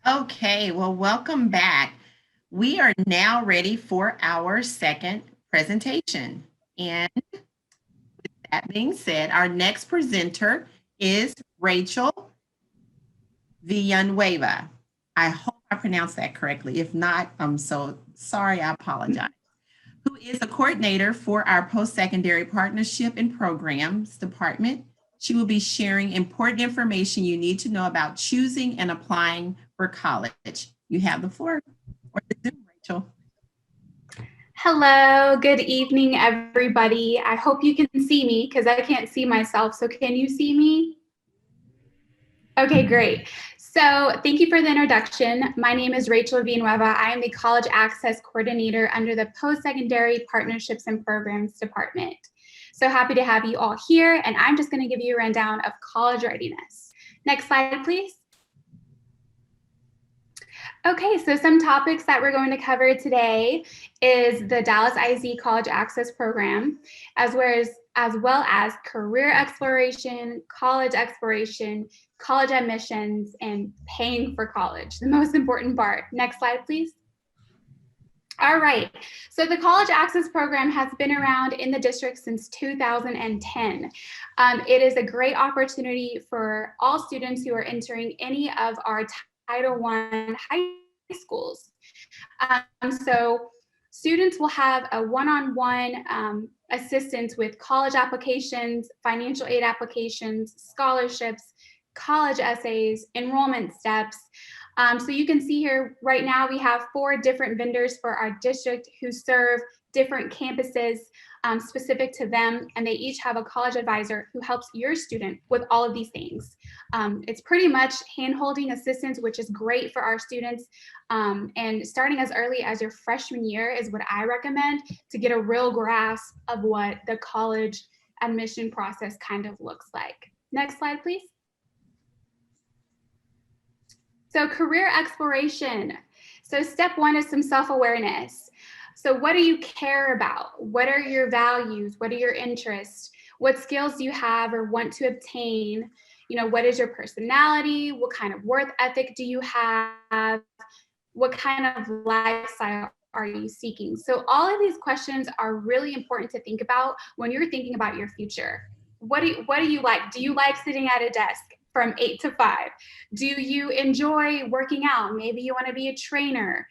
Okay, well, welcome back. We are now ready for our second presentation. And that being said, our next presenter is Rachel Villanueva. I hope I pronounced that correctly. If not, I'm so sorry, I apologize. Who is a coordinator for our post-secondary partnership and programs department. She will be sharing important information you need to know about choosing and applying for college. You have the floor, or the Zoom, Rachel. Hello, good evening, everybody. I hope you can see me because I can't see myself. So can you see me? Okay, great. So thank you for the introduction. My name is Rachel Villanueva. I am the College Access Coordinator under the Post-Secondary Partnerships and Programs Department. So happy to have you all here, and I'm just going to give you a rundown of college readiness. Next slide, please. Okay, so some topics that we're going to cover today is the Dallas IZ College Access Program, as well as career exploration, college admissions, and paying for college, the most important part. Next slide, please. All right, so the College Access Program has been around in the district since 2010. It is a great opportunity for all students who are entering any of our Title I high schools. So students will have a one-on-one assistance with college applications, financial aid applications, scholarships, college essays, enrollment steps. So you can see here right now we have 4 different vendors for our district who serve different campuses specific to them, and they each have a college advisor who helps your student with all of these things. It's pretty much hand-holding assistance, which is great for our students, and starting as early as your freshman year is what I recommend to get a real grasp of what the college admission process kind of looks like. Next slide, please. So career exploration. So step 1 is some self-awareness. So what do you care about? What are your values? What are your interests? What skills do you have or want to obtain? You know, what is your personality? What kind of work ethic do you have? What kind of lifestyle are you seeking? So all of these questions are really important to think about when you're thinking about your future. What do you like? Do you like sitting at a desk from 8 to 5? Do you enjoy working out? Maybe you want to be a trainer.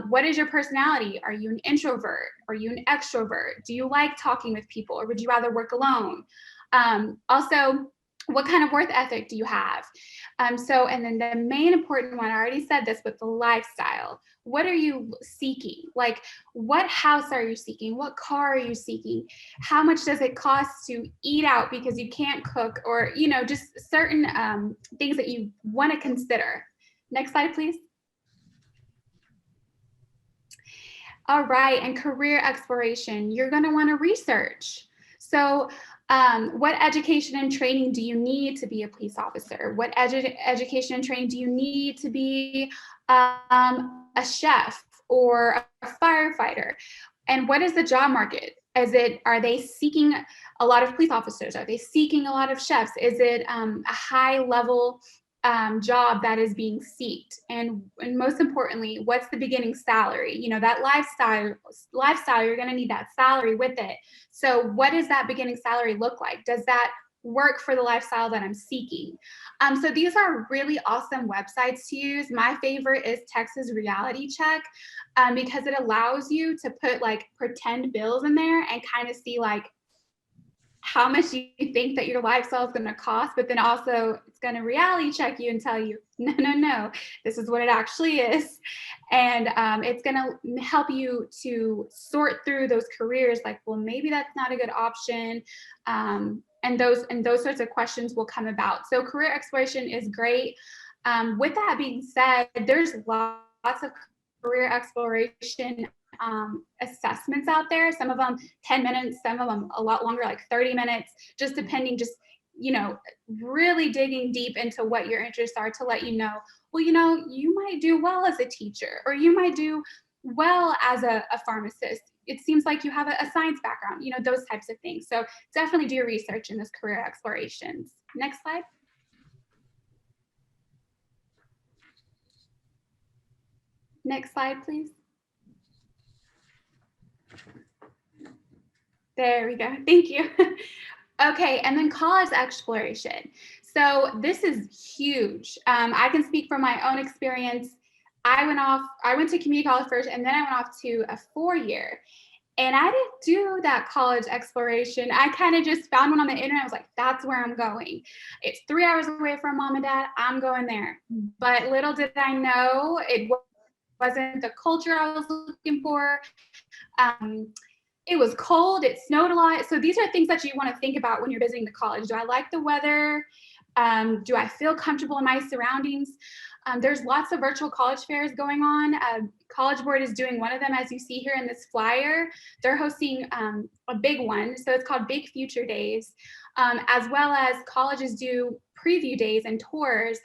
What is your personality? Are you an introvert? Are you an extrovert? Do you like talking with people, or would you rather work alone? Also, what kind of work ethic do you have? And then the main important one, I already said this, but the lifestyle. What are you seeking? Like, what house are you seeking? What car are you seeking? How much does it cost to eat out because you can't cook, or, you know, just certain things that you want to consider. Next slide, please. All right, and career exploration. You're going to want to research. So what education and training do you need to be a police officer? What education and training do you need to be a chef or a firefighter? And what is the job market? Are they seeking a lot of police officers? Are they seeking a lot of chefs? Is it a high level job that is being sought? And most importantly, what's the beginning salary? You know, that lifestyle, you're going to need that salary with it. So what does that beginning salary look like? Does that work for the lifestyle that I'm seeking? So these are really awesome websites to use. My favorite is Texas Reality Check, because it allows you to put like pretend bills in there and kind of see like how much you think that your lifestyle is going to cost, but then also it's going to reality check you and tell you, no, this is what it actually is. And it's going to help you to sort through those careers, like, well, maybe that's not a good option. And those sorts of questions will come about. So career exploration is great. With that being said, there's lots of career exploration assessments out there. Some of them 10 minutes, some of them a lot longer, like 30 minutes, just depending, you know, really digging deep into what your interests are to let you know, well, you know, you might do well as a teacher, or you might do well as a pharmacist. It seems like you have a science background, you know, those types of things. So definitely do your research in this career explorations. Next slide. Next slide, please. There we go. Thank you. Okay, and then college exploration. So this is huge. I can speak from my own experience. I went to community college first, and then I went off to a 4-year. And I didn't do that college exploration. I kind of just found one on the internet. I was like, that's where I'm going. It's 3 hours away from mom and dad. I'm going there. But little did I know, it wasn't the culture I was looking for. It was cold, it snowed a lot. So these are things that you want to think about when you're visiting the college. Do I like the weather? Do I feel comfortable in my surroundings? There's lots of virtual college fairs going on. College Board is doing one of them, as you see here in this flyer. They're hosting a big one, so it's called Big Future Days, as well as colleges do preview days and tours.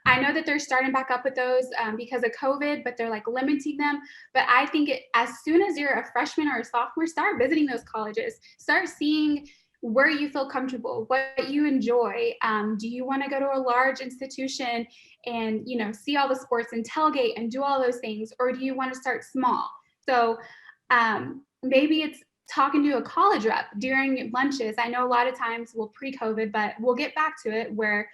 I know that they're starting back up with those because of COVID, but they're like limiting them. But I think as soon as you're a freshman or a sophomore, start visiting those colleges, start seeing where you feel comfortable, what you enjoy. Do you want to go to a large institution and, you know, see all the sports and tailgate and do all those things? Or do you want to start small? So maybe it's talking to a college rep during lunches. I know a lot of times, well, pre-COVID, but we'll get back to it, where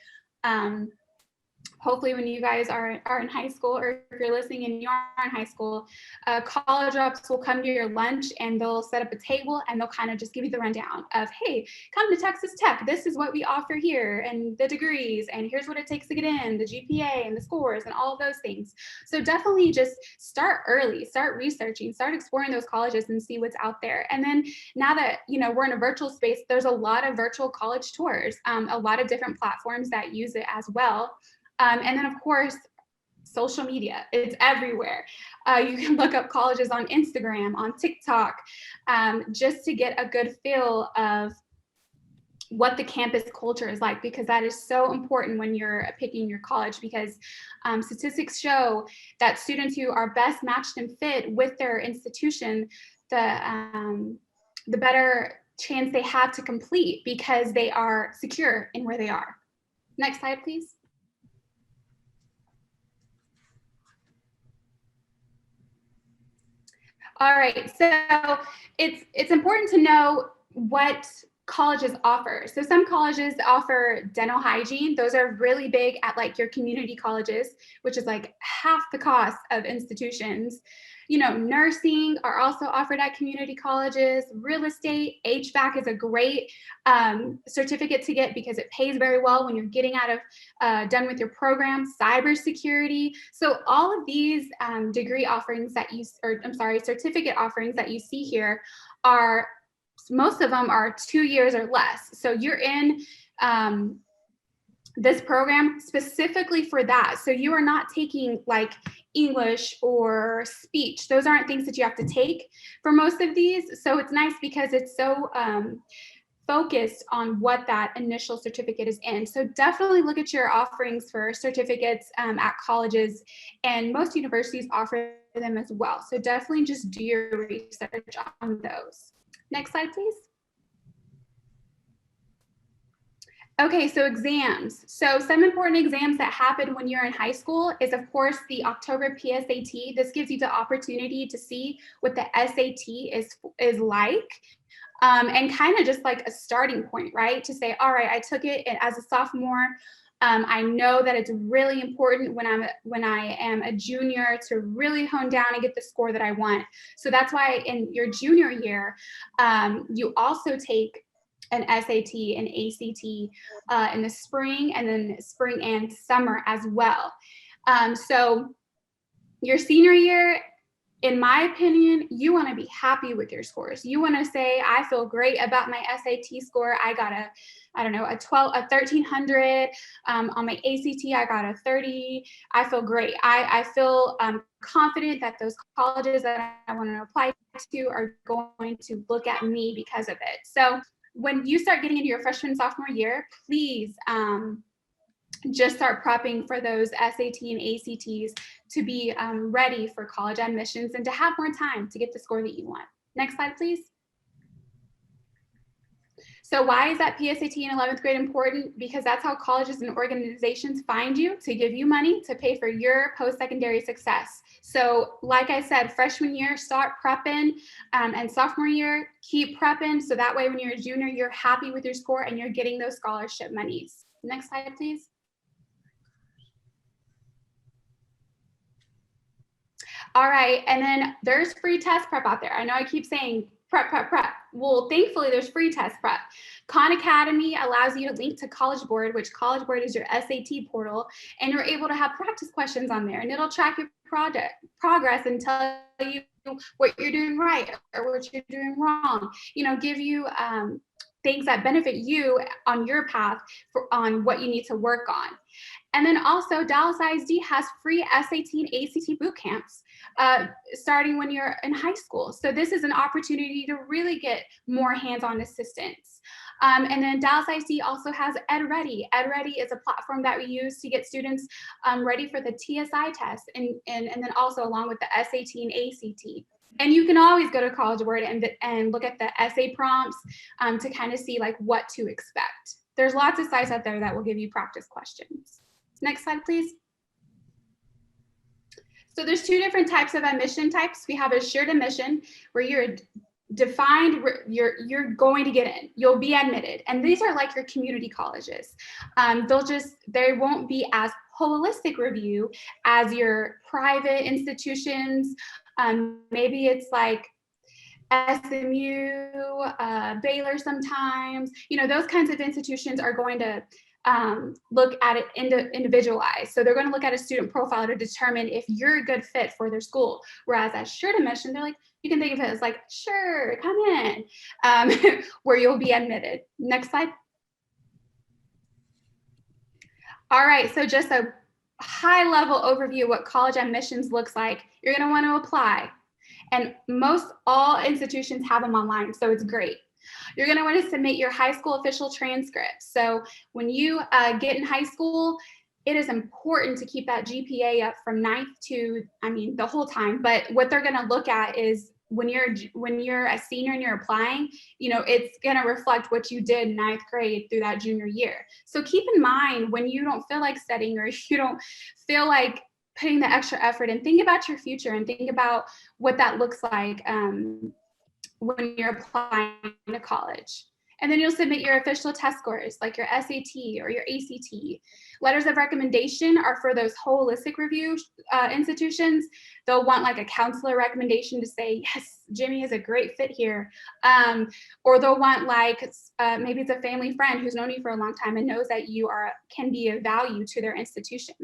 hopefully when you guys are in high school, or if you're listening and you are in high school, college reps will come to your lunch and they'll set up a table and they'll kind of just give you the rundown of, hey, come to Texas Tech. This is what we offer here and the degrees, and here's what it takes to get in, the GPA and the scores and all of those things. So definitely just start early, start researching, start exploring those colleges and see what's out there. And then now that, you know, we're in a virtual space, there's a lot of virtual college tours, a lot of different platforms that use it as well. And then, of course, social media, it's everywhere. You can look up colleges on Instagram, on TikTok, just to get a good feel of what the campus culture is like, because that is so important when you're picking your college, because statistics show that students who are best matched and fit with their institution, the better chance they have to complete, because they are secure in where they are. Next slide, please. All right, so it's important to know what colleges offer. So some colleges offer dental hygiene. Those are really big at like your community colleges, which is like half the cost of institutions. You know, nursing are also offered at community colleges. Real estate, HVAC is a great certificate to get because it pays very well when you're getting out of done with your program. Cybersecurity. So all of these degree offerings that certificate offerings that you see here are, most of them are 2 years or less. So you're in this program specifically for that. So you are not taking like English or speech. Those aren't things that you have to take for most of these. So it's nice because it's so focused on what that initial certificate is in. So definitely look at your offerings for certificates at colleges, and most universities offer them as well. So definitely just do your research on those. Next slide, please. Okay, so exams. So some important exams that happen when you're in high school is, of course, the October PSAT. This gives you the opportunity to see what the SAT is like, and kind of just like a starting point, right? To say, all right, I took it as a sophomore. I know that it's really important when I am a junior to really hone down and get the score that I want. So that's why in your junior year, you also take an SAT and ACT in the spring, and then spring and summer as well. So your senior year, in my opinion, you want to be happy with your scores. You want to say, I feel great about my SAT score. I got a 1300. On my ACT, I got a 30. I feel great. I feel confident that those colleges that I want to apply to are going to look at me because of it. So when you start getting into your freshman, sophomore year, please just start prepping for those SAT and ACTs to be ready for college admissions and to have more time to get the score that you want. Next slide, please. So why is that PSAT in 11th grade important? Because that's how colleges and organizations find you to give you money to pay for your post-secondary success. So like I said, freshman year, start prepping, and sophomore year, keep prepping. So that way when you're a junior, you're happy with your score and you're getting those scholarship monies. Next slide, please. All right, and then there's free test prep out there. I know I keep saying prep, prep, prep. Well, thankfully there's free test prep. Khan Academy allows you to link to College Board, which College Board is your SAT portal, and you're able to have practice questions on there, and it'll track your progress and tell you what you're doing right or what you're doing wrong. You know, give you things that benefit you on your path on what you need to work on. And then also Dallas ISD has free SAT and ACT boot camps starting when you're in high school. So this is an opportunity to really get more hands-on assistance. And then Dallas ISD also has EdReady. EdReady is a platform that we use to get students ready for the TSI test and then also along with the SAT and ACT. And you can always go to College Board and look at the essay prompts to kind of see like what to expect. There's lots of sites out there that will give you practice questions. Next slide, please. So there's two different types of admission types. We have assured admission, where you're defined, you're going to get in, you'll be admitted. And these are like your community colleges. They won't be as holistic review as your private institutions. Maybe it's like SMU, Baylor sometimes, you know, those kinds of institutions are going to look at it individualized. So they're going to look at a student profile to determine if you're a good fit for their school. Whereas at assured admission, they're like, you can think of it as like, sure, come in, where you'll be admitted. Next slide. All right, so just a high level overview of what college admissions looks like. You're going to want to apply. And most all institutions have them online, so it's great. You're going to want to submit your high school official transcript. So when you get in high school, it is important to keep that GPA up from 9th to, I mean, the whole time. But what they're going to look at is when you're a senior and you're applying, you know, it's going to reflect what you did in 9th grade through that junior year. So keep in mind when you don't feel like studying or you don't feel like putting the extra effort and think about your future and think about what that looks like when you're applying to college. And then you'll submit your official test scores like your SAT or your ACT. Letters of recommendation are for those holistic review institutions. They'll want like a counselor recommendation to say, yes, Jimmy is a great fit here. Or they'll want like, maybe it's a family friend who's known you for a long time and knows that you can be of value to their institution.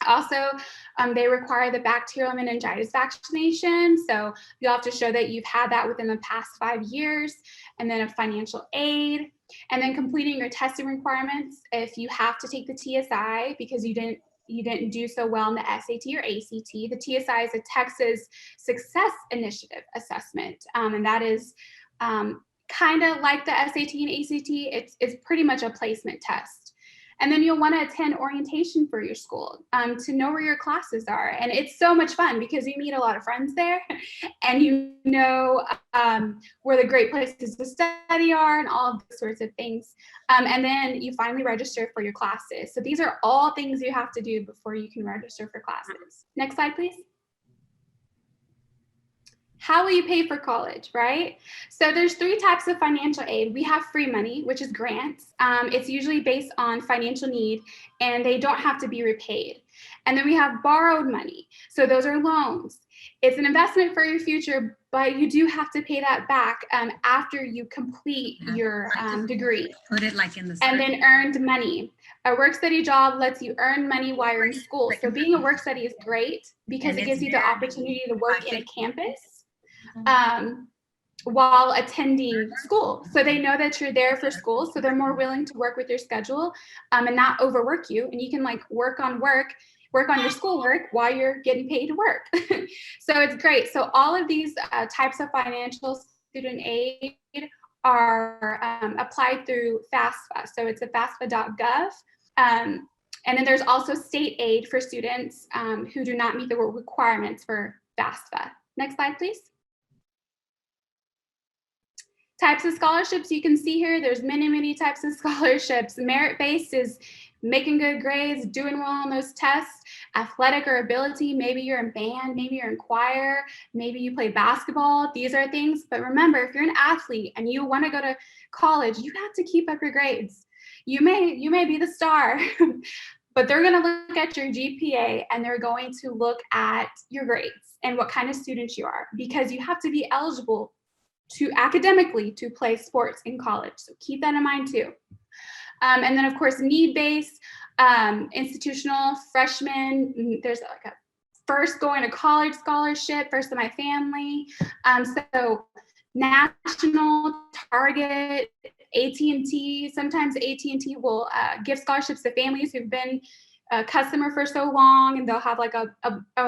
Also, they require the bacterial meningitis vaccination. So you'll have to show that you've had that within the past 5 years, and then a financial aid, and then completing your testing requirements. If you have to take the TSI because you didn't do so well in the SAT or ACT, the TSI is a Texas Success Initiative assessment, and that is kind of like the SAT and ACT. It's pretty much a placement test. And then you'll want to attend orientation for your school to know where your classes are. And it's so much fun because you meet a lot of friends there and you know where the great places to study are and all of those sorts of things. And then you finally register for your classes. So these are all things you have to do before you can register for classes. Next slide, please. How will you pay for college, right? So there's 3 types of financial aid. We have free money, which is grants. It's usually based on financial need and they don't have to be repaid. And then we have borrowed money. So those are loans. It's an investment for your future, but you do have to pay that back after you complete your degree. Put it like in the and then earned money. A work-study job lets you earn money while you're in school. So being a work-study is great because it gives you the opportunity to work in a campus while attending school. So they know that you're there for school. So they're more willing to work with your schedule and not overwork you. And you can like work on your schoolwork while you're getting paid to work. So it's great. So all of these types of financial student aid are applied through FAFSA. So it's at FAFSA.gov. And then there's also state aid for students who do not meet the requirements for FAFSA. Next slide, please. Types of scholarships you can see here, there's many types of scholarships. Merit-based is making good grades, doing well on those tests. Athletic or ability, maybe you're in band, maybe you're in choir, maybe you play basketball. These are things, but remember, if you're an athlete and you want to go to college, you have to keep up your grades. You may be the star, but they're going to look at your GPA and they're going to look at your grades and what kind of student you are, because you have to be eligible to academically to play sports in college. So keep that in mind too. And then of course, need-based, institutional, freshman, there's like a first going to college scholarship, first in my family. So national, Target, AT&T, sometimes AT&T will give scholarships to families who've been a customer for so long, and they'll have like a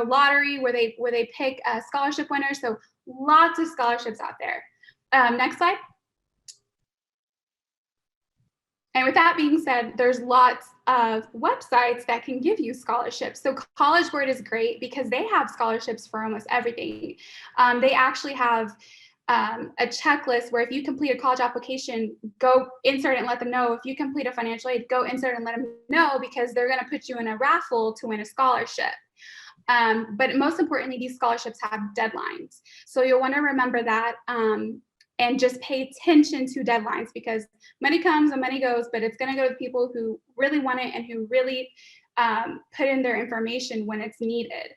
lottery where they pick a scholarship winner. So lots of scholarships out there. Next slide. And with that being said, there's lots of websites that can give you scholarships. So College Board is great because they have scholarships for almost everything. They actually have a checklist where if you complete a college application, go insert it and let them know. If you complete a financial aid, go insert and let them know, because they're going to put you in a raffle to win a scholarship. But most importantly, these scholarships have deadlines. So you'll want to remember that. And just pay attention to deadlines, because money comes and money goes, but it's going to go to people who really want it and who really put in their information when it's needed.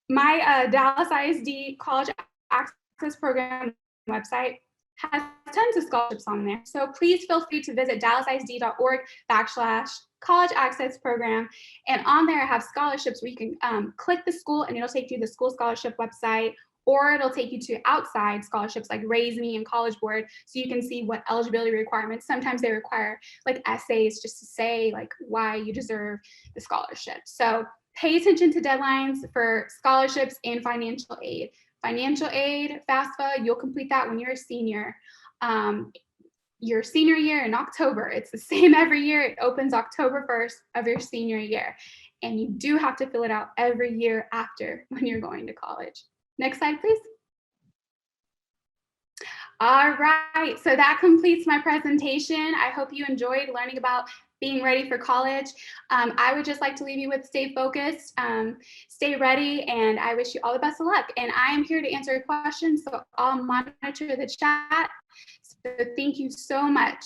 My Dallas ISD College Access Program website has tons of scholarships on there. So please feel free to visit dallasisd.org/college access program. And on there I have scholarships where you can click the school and it'll take you to the school scholarship website, or it'll take you to outside scholarships like Raise Me and College Board, so you can see what eligibility requirements. Sometimes they require like essays just to say like why you deserve the scholarship. So pay attention to deadlines for scholarships and financial aid. Financial aid, FAFSA, you'll complete that when you're a senior. Your senior year in October, it's the same every year. It opens October 1st of your senior year. And you do have to fill it out every year after when you're going to college. Next slide, please. All right, so that completes my presentation. I hope you enjoyed learning about being ready for college. I would just like to leave you with stay focused, stay ready, and I wish you all the best of luck. And I am here to answer questions, so I'll monitor the chat. So thank you so much.